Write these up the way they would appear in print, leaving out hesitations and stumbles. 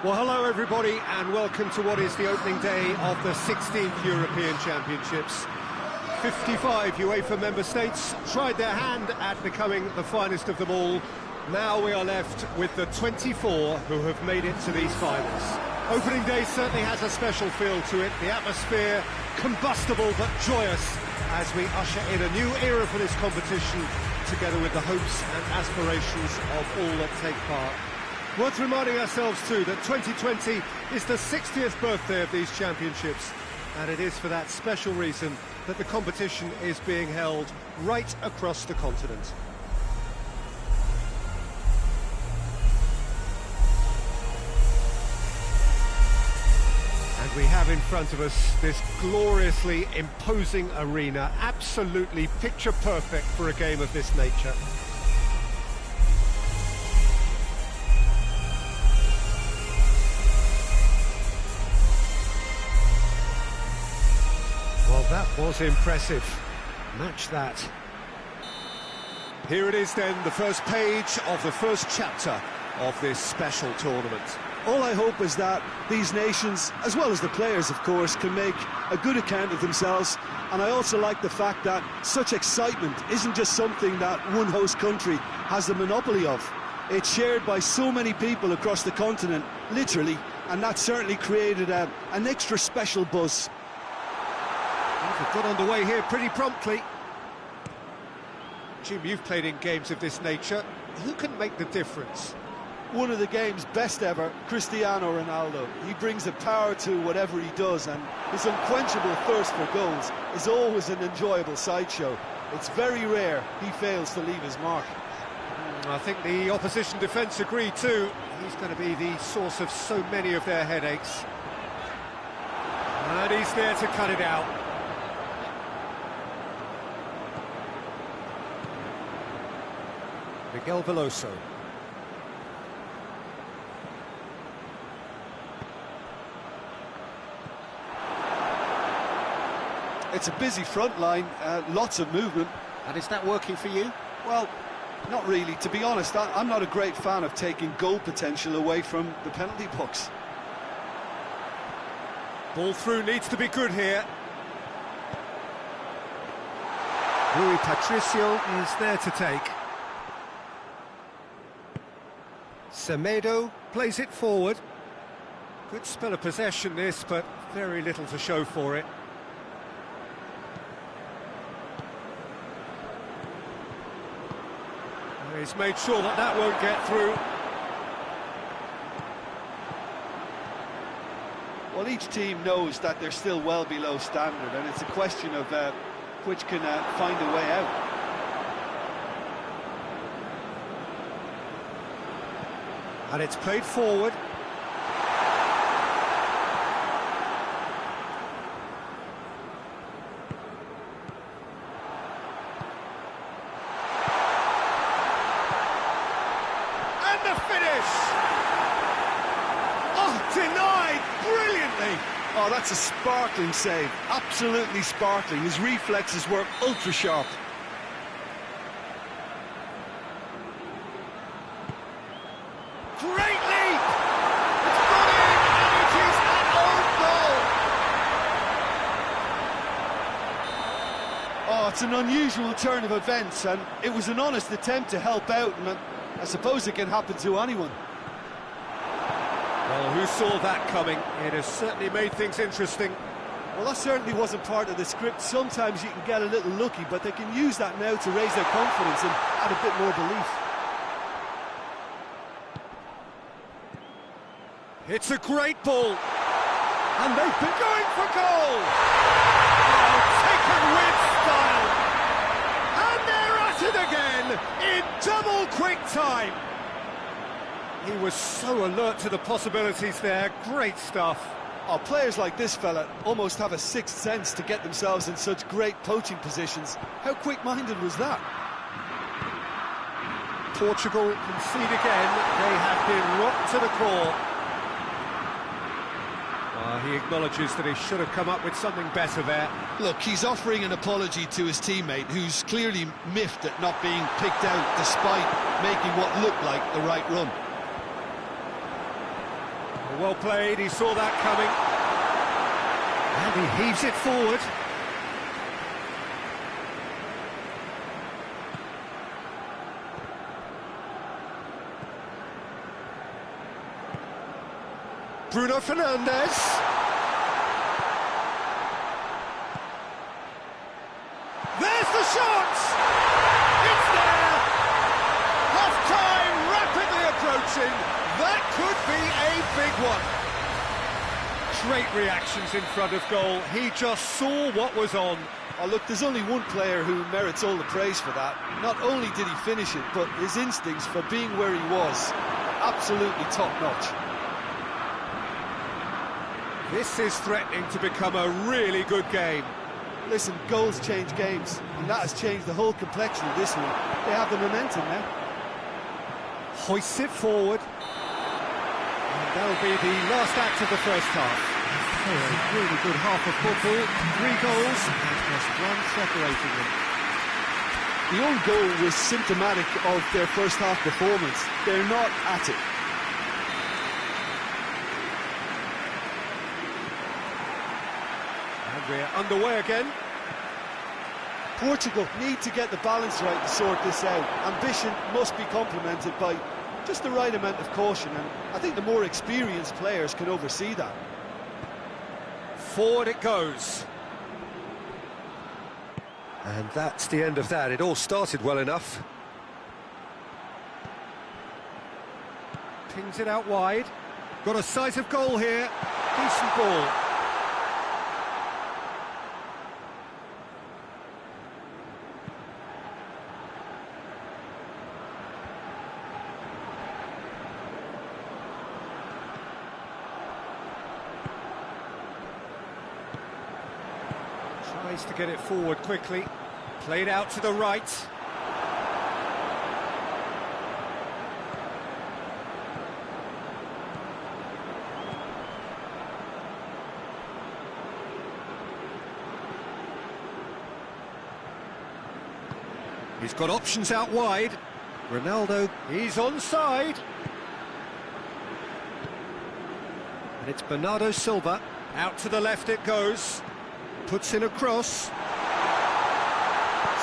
Well, hello everybody, and welcome to what is the opening day of the 16th European Championships. 55 UEFA member states tried their hand at becoming the finest of them all. Now we are left with the 24 who have made it to these finals. Opening day certainly has a special feel to it. The atmosphere, combustible but joyous, as we usher in a new era for this competition, together with the hopes and aspirations of all that take part. Worth reminding ourselves too that 2020 is the 60th birthday of these championships, and it is for that special reason that the competition is being held right across the continent. And we have in front of us this gloriously imposing arena, absolutely picture perfect for a game of this nature. Well, that was impressive. Match that. Here it is then, the first page of the first chapter of this special tournament. All I hope is that these nations, as well as the players of course, can make a good account of themselves. And I also like the fact that such excitement isn't just something that one host country has the monopoly of. It's shared by so many people across the continent, literally, and that certainly created an extra special buzz. We've got underway here pretty promptly. Jim, you've played in games of this nature. Who can make the difference? One of the game's best ever, Cristiano Ronaldo. He brings a power to whatever he does, and his unquenchable thirst for goals is always an enjoyable sideshow. It's very rare he fails to leave his mark. I think the opposition defence agree too. He's going to be the source of so many of their headaches. And he's there to cut it out. Miguel Veloso. It's a busy front line, lots of movement. And is that working for you? Well, not really. To be honest, I'm not a great fan of taking goal potential away from the penalty box. Ball through needs to be good here. Rui Patricio is there to take. Semedo plays it forward. Good spell of possession this, but very little to show for it. He's made sure that that won't get through. Well, each team knows that they're still well below standard, and it's a question of which can find a way out. And it's played forward. And the finish! Oh, denied brilliantly! Oh, that's a sparkling save. Absolutely sparkling. His reflexes were ultra sharp. Great leap! It's gone in, and it is an own goal! Oh, it's an unusual turn of events, and it was an honest attempt to help out, and I suppose it can happen to anyone. Well, who saw that coming? It has certainly made things interesting. Well, that certainly wasn't part of the script. Sometimes you can get a little lucky, but they can use that now to raise their confidence and add a bit more belief. It's a great ball, and they've been going for goal! Oh, taken with style! And they're at it again, in double quick time! He was so alert to the possibilities there, great stuff. Oh, players like this fella almost have a sixth sense to get themselves in such great poaching positions. How quick-minded was that? Portugal concede again, they have been rocked to the core. He acknowledges that he should have come up with something better there. Look, he's offering an apology to his teammate, who's clearly miffed at not being picked out despite making what looked like the right run. Well played, he saw that coming. And he heaves it forward. Bruno Fernandes. There's the shot! It's there! Half-time rapidly approaching. That could be a big one. Great reactions in front of goal. He just saw what was on. Oh, look, there's only one player who merits all the praise for that. Not only did he finish it, but his instincts for being where he was, absolutely top-notch. This is threatening to become a really good game. Listen, goals change games, and that has changed the whole complexion of this one. They have the momentum now. Hoists it forward. And that'll be the last act of the first half. A really good half of football. 3 goals and just one separating them. The own goal was symptomatic of their first half performance. They're not at it. We're underway again. Portugal need to get the balance right to sort this out. Ambition must be complemented by just the right amount of caution, and I think the more experienced players can oversee that. Forward it goes. And that's the end of that. It all started well enough. Pings it out wide. Got a sight of goal here. Decent ball. Tries to get it forward quickly. Played out to the right. He's got options out wide. Ronaldo, he's onside. And it's Bernardo Silva. Out to the left it goes. Puts in a cross.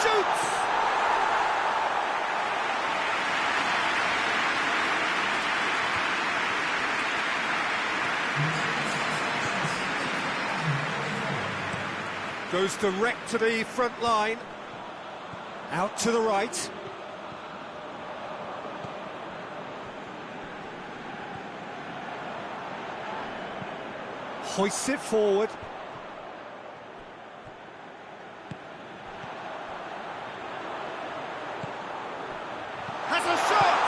Shoots! Goes direct to the front line. Out to the right. Hoists it forward. Has a shot!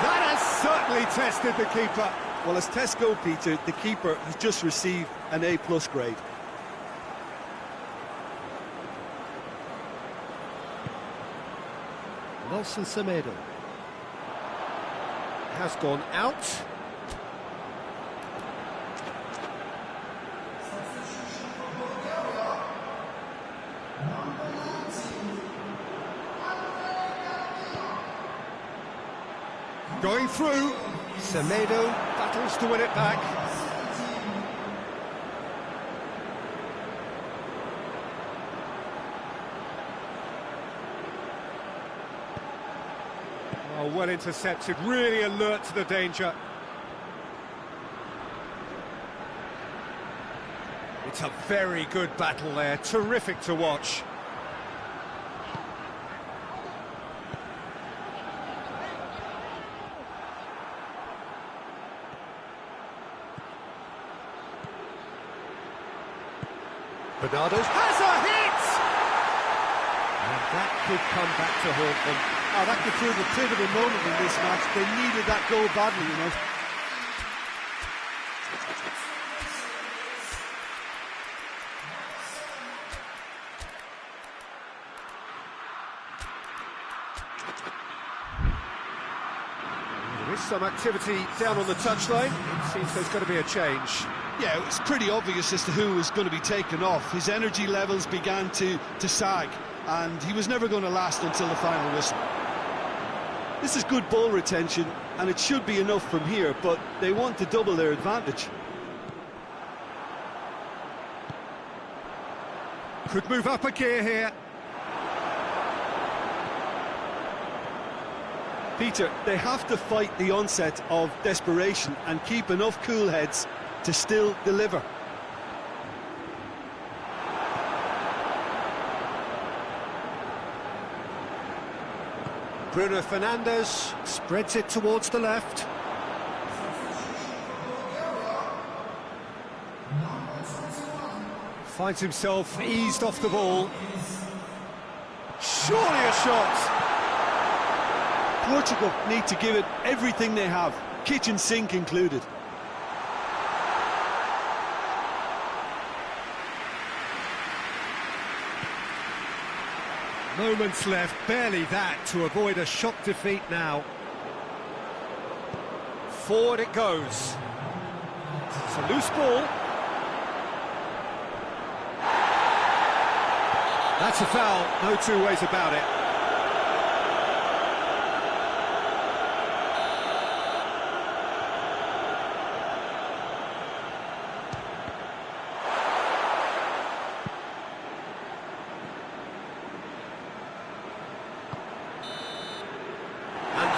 That has certainly tested the keeper. Well, as tests go, Peter, the keeper has just received an A+ grade. Nelson Semedo has gone out. Going through. Semedo battles to win it back. Oh, well intercepted, really alert to the danger. It's a very good battle there, terrific to watch. Bernardo's has a hit! And that could come back to haunt them. Oh, that could prove a pivotal moment in this match. They needed that goal badly, you know. There is some activity down on the touchline. It seems there's going to be a change. Yeah, it was pretty obvious as to who was going to be taken off. His energy levels began to sag, and he was never going to last until the final whistle. This is good ball retention, and it should be enough from here, but they want to double their advantage. Could move up a gear here. Peter, they have to fight the onset of desperation and keep enough cool heads to still deliver. Bruno Fernandes spreads it towards the left. Finds himself eased off the ball. Surely a shot! Portugal need to give it everything they have, kitchen sink included. Moments left, barely that, to avoid a shock defeat now. Forward it goes. It's a loose ball. That's a foul, no two ways about it.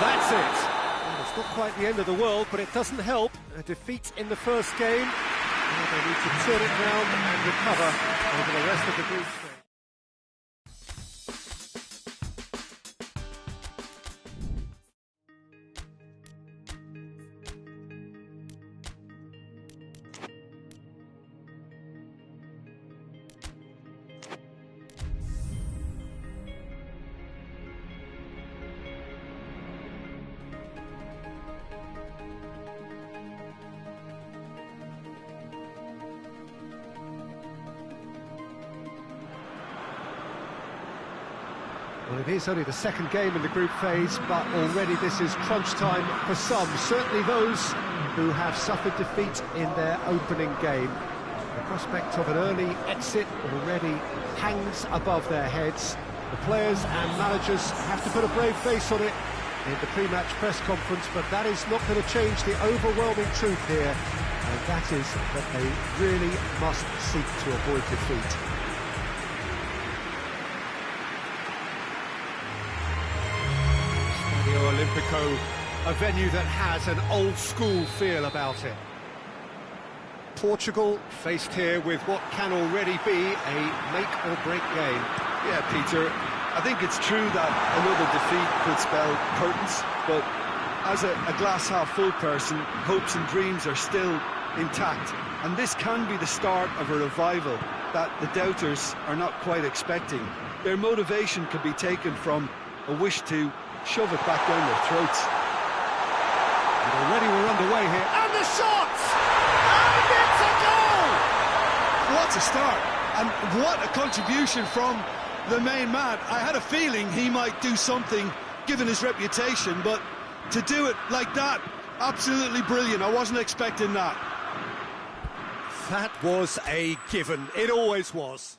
That's it. Well, it's not quite the end of the world, but it doesn't help. A defeat in the first game. Now they need to turn it round and recover over the rest of the group stage. Well, it is only the second game in the group phase, but already this is crunch time for some, certainly those who have suffered defeat in their opening game. The prospect of an early exit already hangs above their heads. The players and managers have to put a brave face on it in the pre-match press conference, but that is not going to change the overwhelming truth here, and that is that they really must seek to avoid defeat. Olimpico, a venue that has an old-school feel about it. Portugal faced here with what can already be a make-or-break game. Yeah, Peter, I think it's true that another defeat could spell curtains, but as a glass-half-full person, hopes and dreams are still intact, and this can be the start of a revival that the doubters are not quite expecting. Their motivation could be taken from a wish to shove it back down their throats. And already we're underway here. And the shot! And it's a goal! What a start! And what a contribution from the main man. I had a feeling he might do something, given his reputation, but to do it like that, absolutely brilliant. I wasn't expecting that. That was a given. It always was.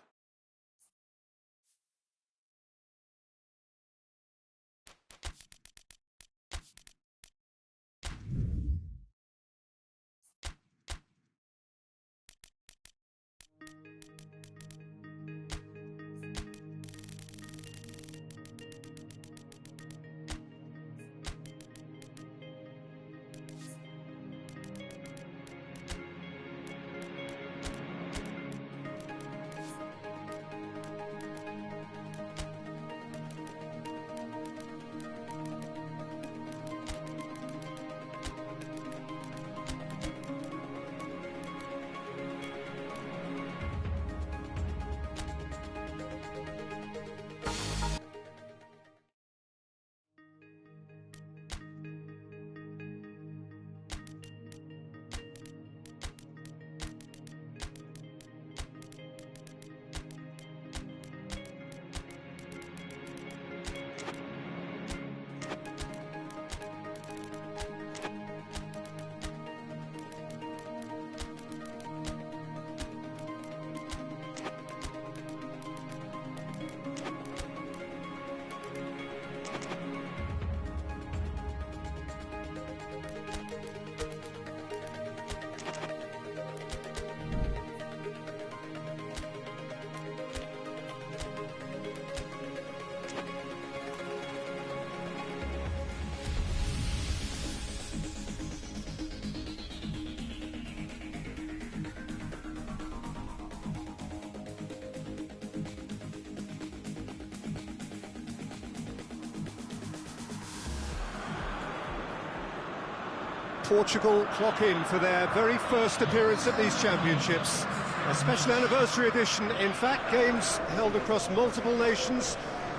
Portugal clock in for their very first appearance at these championships. A special anniversary edition, in fact, games held across multiple nations,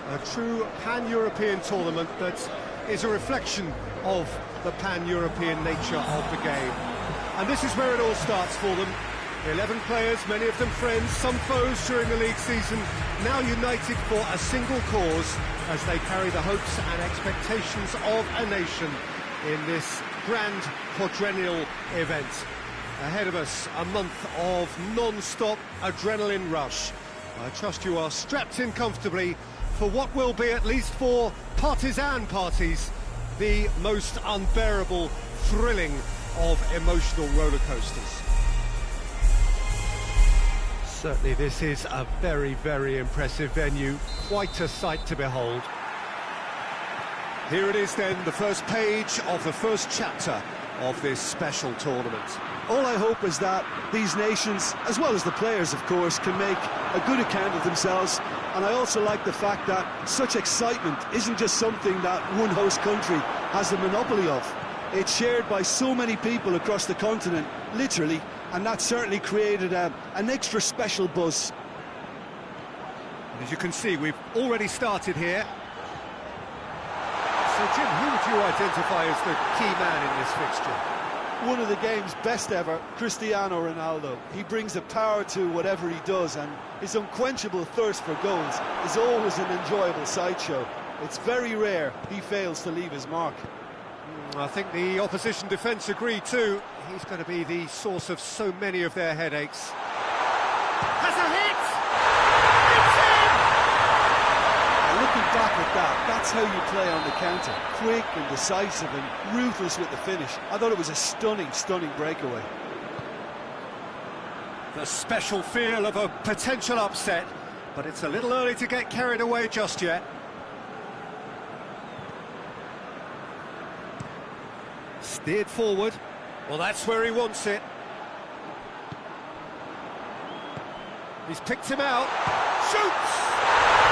a true pan-European tournament that is a reflection of the pan-European nature of the game. And this is where it all starts for them. 11 players, many of them friends, some foes during the league season, now united for a single cause as they carry the hopes and expectations of a nation in this grand quadrennial event. Ahead of us, a month of non-stop adrenaline rush. I trust you are strapped in comfortably for what will be, at least for partisan parties, the most unbearable, thrilling of emotional roller coasters. Certainly this is a very, very impressive venue, quite a sight to behold. Here it is then, the first page of the first chapter of this special tournament. All I hope is that these nations, as well as the players of course, can make a good account of themselves, and I also like the fact that such excitement isn't just something that one host country has a monopoly of. It's shared by so many people across the continent, literally, and that certainly created an extra special buzz. As you can see, we've already started here. So Jim, who would you identify as the key man in this fixture? One of the game's best ever, Cristiano Ronaldo. He brings a power to whatever he does, and his unquenchable thirst for goals is always an enjoyable sideshow. It's very rare he fails to leave his mark. I think the opposition defence agree too. He's going to be the source of so many of their headaches. Has a hit! It's in! Looking back at that, that's how you play on the counter. Quick and decisive and ruthless with the finish. I thought it was a stunning, stunning breakaway. The special feel of a potential upset, but it's a little early to get carried away just yet. Steered forward. Well, that's where he wants it. He's picked him out. Shoots!